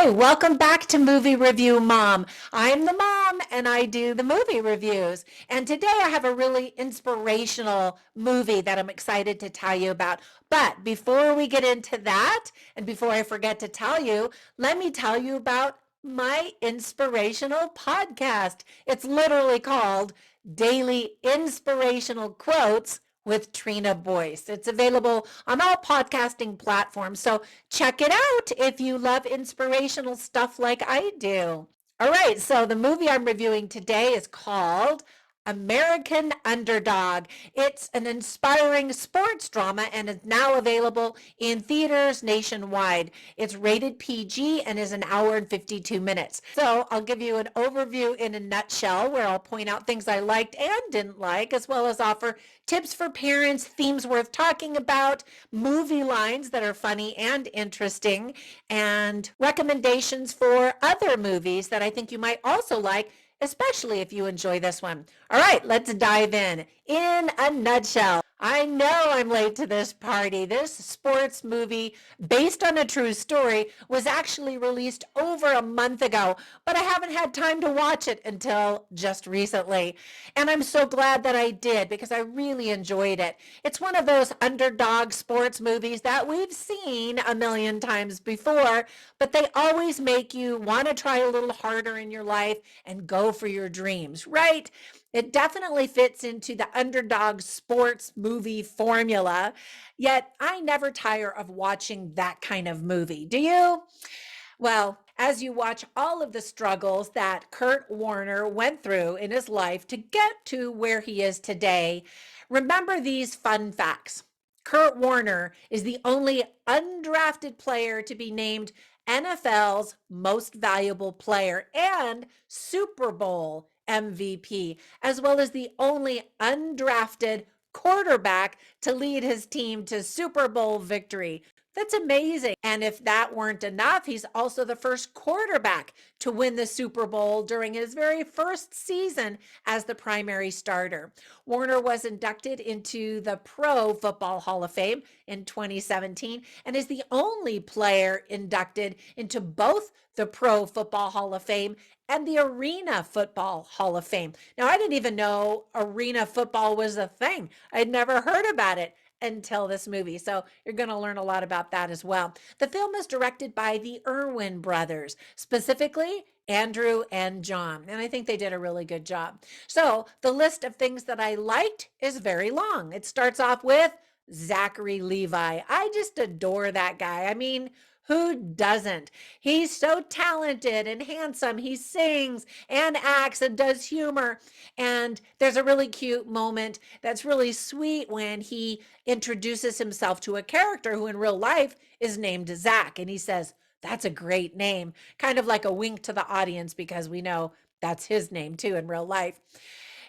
Hi, welcome back to Movie Review Mom. I'm the mom and I do the movie reviews. And today I have a really inspirational movie that I'm excited to tell you about. But before we get into that, and before I forget to tell you, let me tell you about my inspirational podcast. It's literally called Daily Inspirational Quotes with Trina Boice. It's available on all podcasting platforms. So check it out if you love inspirational stuff like I do. All right, so the movie I'm reviewing today is called American Underdog. It's an inspiring sports drama and is now available in theaters nationwide. It's rated PG and is an hour and 52 minutes. So I'll give you an overview in a nutshell where I'll point out things I liked and didn't like, as well as offer tips for parents, themes worth talking about, movie lines that are funny and interesting, and recommendations for other movies that I think you might also like, especially if you enjoy this one. All right, let's dive in. In a nutshell, I know I'm late to this party. This sports movie, based on a true story, was actually released over a month ago, but I haven't had time to watch it until just recently. And I'm so glad that I did because I really enjoyed it. It's one of those underdog sports movies that we've seen a million times before, but they always make you want to try a little harder in your life and go for your dreams, right? It definitely fits into the underdog sports movie formula, yet I never tire of watching that kind of movie. Do you? Well, as you watch all of the struggles that Kurt Warner went through in his life to get to where he is today, remember these fun facts. Kurt Warner is the only undrafted player to be named NFL's most valuable player and Super Bowl MVP, as well as the only undrafted quarterback to lead his team to Super Bowl victory. That's amazing. And if that weren't enough, he's also the first quarterback to win the Super Bowl during his very first season as the primary starter. Warner was inducted into the Pro Football Hall of Fame in 2017 and is the only player inducted into both the Pro Football Hall of Fame and the Arena Football Hall of Fame. Now, I didn't even know arena football was a thing. I'd never heard about it until this movie. So you're going to learn a lot about that as well. The film is directed by the Irwin brothers, specifically Andrew and John. And I think they did a really good job. So the list of things that I liked is very long. It starts off with Zachary Levi. I just adore that guy. I mean, who doesn't? He's so talented and handsome. He sings and acts and does humor. And there's a really cute moment that's really sweet when he introduces himself to a character who in real life is named Zach. And he says, "That's a great name." Kind of like a wink to the audience because we know that's his name too in real life.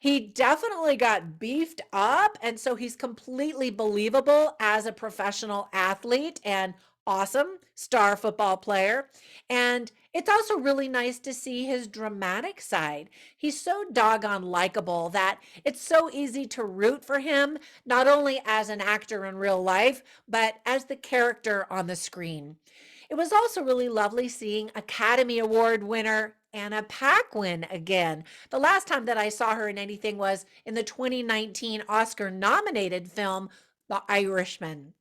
He definitely got beefed up, and so he's completely believable as a professional athlete and awesome star football player. And it's also really nice to see his dramatic side. He's so doggone likable that it's so easy to root for him, not only as an actor in real life, but as the character on the screen. It was also really lovely seeing Academy Award winner Anna Paquin again. The last time that I saw her in anything was in the 2019 Oscar nominated film, The Irishman.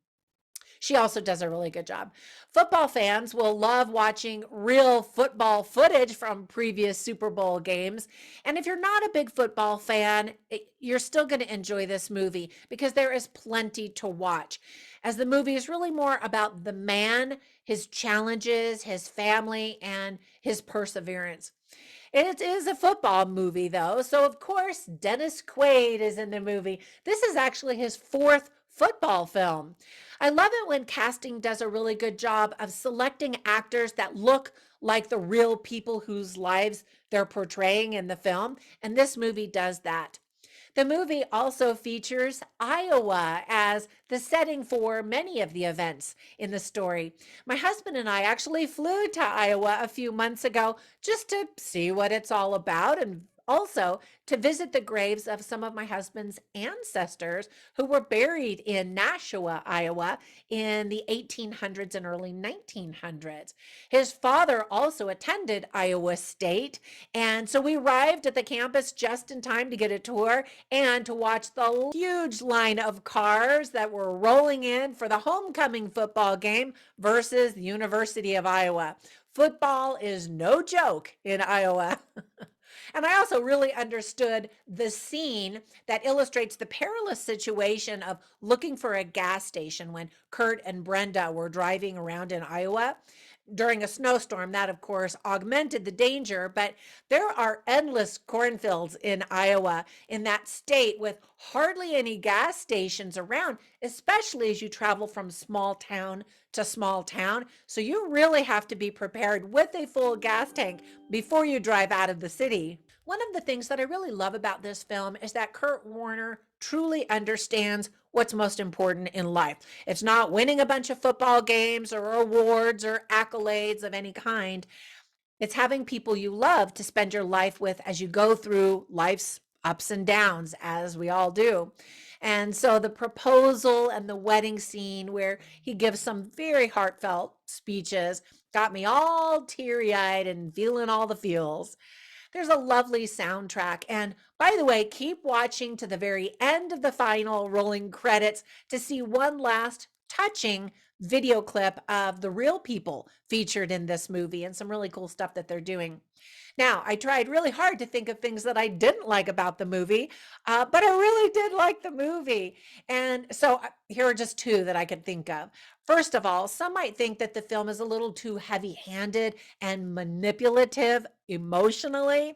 She also does a really good job. Football fans will love watching real football footage from previous Super Bowl games. And if you're not a big football fan, you're still going to enjoy this movie because there is plenty to watch. As the movie is really more about the man, his challenges, his family, and his perseverance. It is a football movie, though. So, of course, Dennis Quaid is in the movie. This is actually his fourth football film. I love it when casting does a really good job of selecting actors that look like the real people whose lives they're portraying in the film. And this movie does that. The movie also features Iowa as the setting for many of the events in the story. My husband and I actually flew to Iowa a few months ago just to see what it's all about and Also, to visit the graves of some of my husband's ancestors who were buried in Nashua, Iowa in the 1800s and early 1900s. His father also attended Iowa State, and so we arrived at the campus just in time to get a tour and to watch the huge line of cars that were rolling in for the homecoming football game versus the University of Iowa. Football is no joke in Iowa. And I also really understood the scene that illustrates the perilous situation of looking for a gas station when Kurt and Brenda were driving around in Iowa during a snowstorm. That, of course, augmented the danger, but there are endless cornfields in Iowa, in that state, with hardly any gas stations around, especially as you travel from small town to small town. So you really have to be prepared with a full gas tank before you drive out of the city. One of the things that I really love about this film is that Kurt Warner truly understands what's most important in life. It's not winning a bunch of football games or awards or accolades of any kind. It's having people you love to spend your life with as you go through life's ups and downs, as we all do. And so the proposal and the wedding scene, where he gives some very heartfelt speeches, got me all teary eyed and feeling all the feels. There's a lovely soundtrack. And by the way, keep watching to the very end of the final rolling credits to see one last touching video clip of the real people featured in this movie and some really cool stuff that they're doing. Now, I tried really hard to think of things that I didn't like about the movie, but I really did like the movie. And so here are just two that I could think of. First of all, some might think that the film is a little too heavy handed and manipulative emotionally.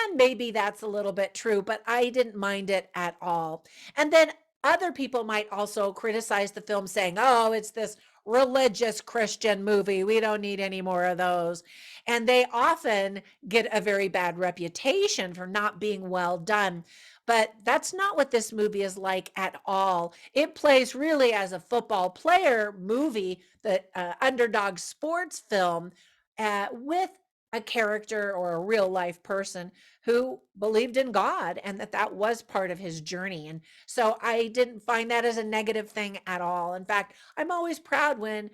And maybe that's a little bit true, but I didn't mind it at all. And then other people might also criticize the film, saying, oh, it's this religious Christian movie. We don't need any more of those. And they often get a very bad reputation for not being well done. But that's not what this movie is like at all. It plays really as a football player movie, the underdog sports film, with a character or a real life person who believed in God and that was part of his journey. And so I didn't find that as a negative thing at all. In fact, I'm always proud when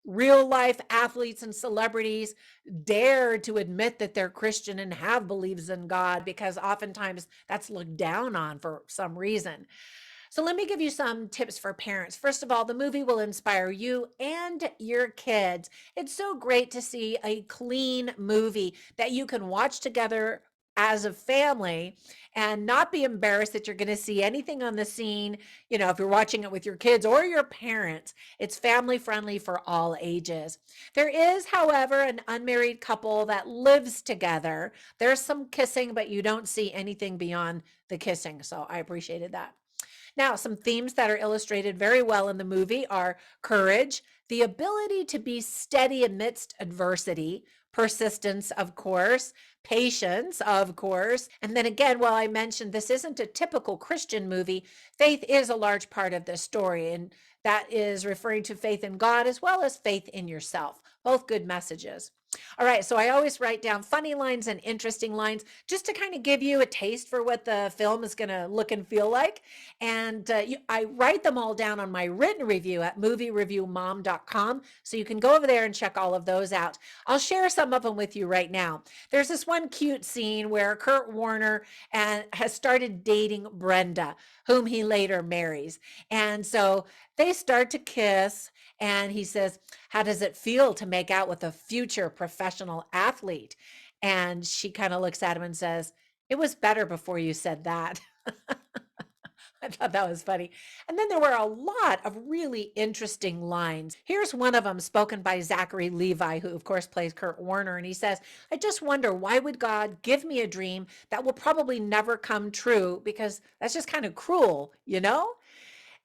real life athletes and celebrities dare to admit that they're Christian and have beliefs in God, because oftentimes that's looked down on for some reason. So let me give you some tips for parents. First of all, the movie will inspire you and your kids. It's so great to see a clean movie that you can watch together as a family and not be embarrassed that you're going to see anything on the scene. You know, if you're watching it with your kids or your parents, it's family friendly for all ages. There is, however, an unmarried couple that lives together. There's some kissing, but you don't see anything beyond the kissing. So I appreciated that. Now, some themes that are illustrated very well in the movie are courage, the ability to be steady amidst adversity, persistence, of course, patience, of course. And then again, while I mentioned this isn't a typical Christian movie, faith is a large part of this story. And that is referring to faith in God as well as faith in yourself. Both good messages. All right, so I always write down funny lines and interesting lines just to kind of give you a taste for what the film is going to look and feel like. And I write them all down on my written review at moviereviewmom.com. So you can go over there and check all of those out. I'll share some of them with you right now. There's this one cute scene where Kurt Warner has started dating Brenda, whom he later marries. And so they start to kiss. And he says, how does it feel to make out with a future professional athlete? And she kind of looks at him and says, it was better before you said that. I thought that was funny. And then there were a lot of really interesting lines. Here's one of them spoken by Zachary Levi, who of course plays Kurt Warner. And he says, I just wonder, why would God give me a dream that will probably never come true? Because that's just kind of cruel, you know?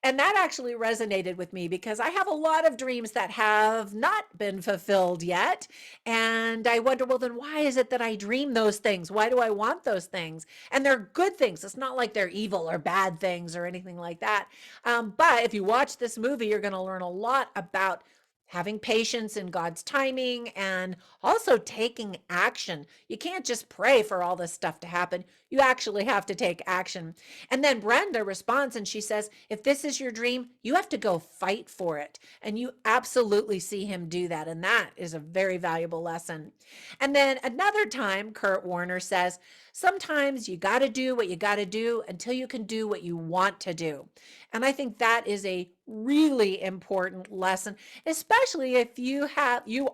And that actually resonated with me because I have a lot of dreams that have not been fulfilled yet. And I wonder, well, then why is it that I dream those things? Why do I want those things? And they're good things. It's not like they're evil or bad things or anything like that. But if you watch this movie, you're going to learn a lot about having patience in God's timing, and also taking action. You can't just pray for all this stuff to happen. You actually have to take action. And then Brenda responds and she says, if this is your dream, you have to go fight for it. And you absolutely see him do that. And that is a very valuable lesson. And then another time, Kurt Warner says, sometimes you got to do what you got to do until you can do what you want to do. And I think that is a really important lesson, especially if you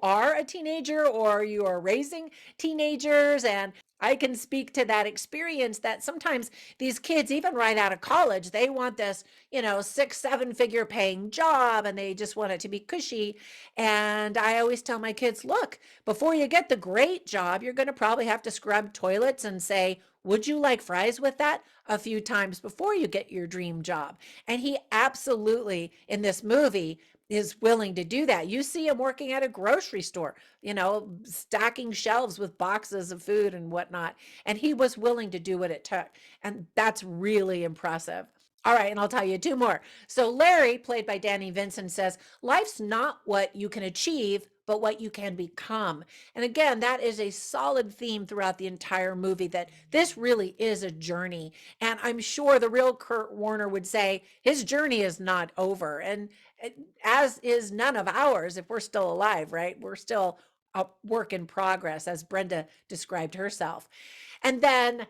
are a teenager or you are raising teenagers. And I can speak to that experience that sometimes these kids, even right out of college, they want this, 6, 7 figure paying job and they just want it to be cushy. And I always tell my kids, look, before you get the great job, you're going to probably have to scrub toilets and say, would you like fries with that, a few times before you get your dream job. And he absolutely, in this movie, is willing to do that. You see him working at a grocery store, stacking shelves with boxes of food and whatnot. And he was willing to do what it took. And that's really impressive. All right, and I'll tell you two more. So Larry, played by Danny Vincent, says, life's not what you can achieve, but what you can become. And again, that is a solid theme throughout the entire movie, that this really is a journey. And I'm sure the real Kurt Warner would say his journey is not over. And as is none of ours, if we're still alive, right? We're still a work in progress, as Brenda described herself. And then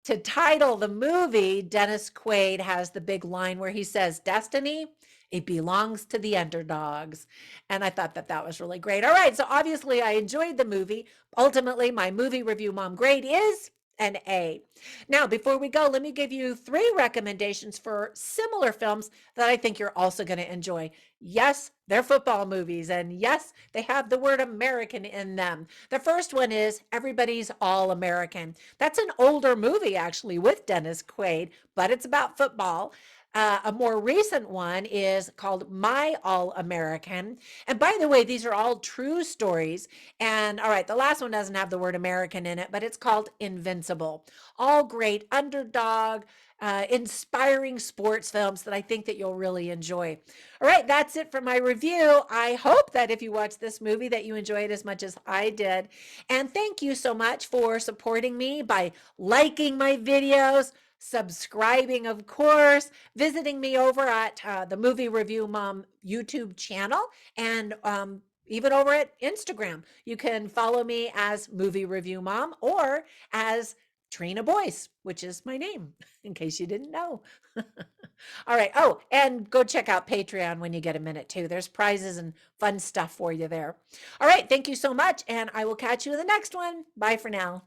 to title the movie, Dennis Quaid has the big line where he says, destiny, it belongs to the underdogs. And I thought that that was really great. All right, so obviously I enjoyed the movie. Ultimately, my movie review mom grade is an A. Now, before we go, let me give you 3 recommendations for similar films that I think you're also going to enjoy. Yes, they're football movies, and yes, they have the word American in them. The first one is Everybody's All American. That's an older movie, actually, with Dennis Quaid, but it's about football. A more recent one is called My All American. And by the way, these are all true stories. And all right, the last one doesn't have the word American in it, but it's called Invincible. All great underdog, inspiring sports films that I think that you'll really enjoy. All right, that's it for my review. I hope that if you watch this movie that you enjoy it as much as I did. And thank you so much for supporting me by liking my videos, subscribing, of course, visiting me over at the Movie Review Mom YouTube channel, and even over at Instagram. You can follow me as Movie Review Mom or as Trina Boice, which is my name, in case you didn't know. All right. Oh, and go check out Patreon when you get a minute too. There's prizes and fun stuff for you there. All right. Thank you so much. And I will catch you in the next one. Bye for now.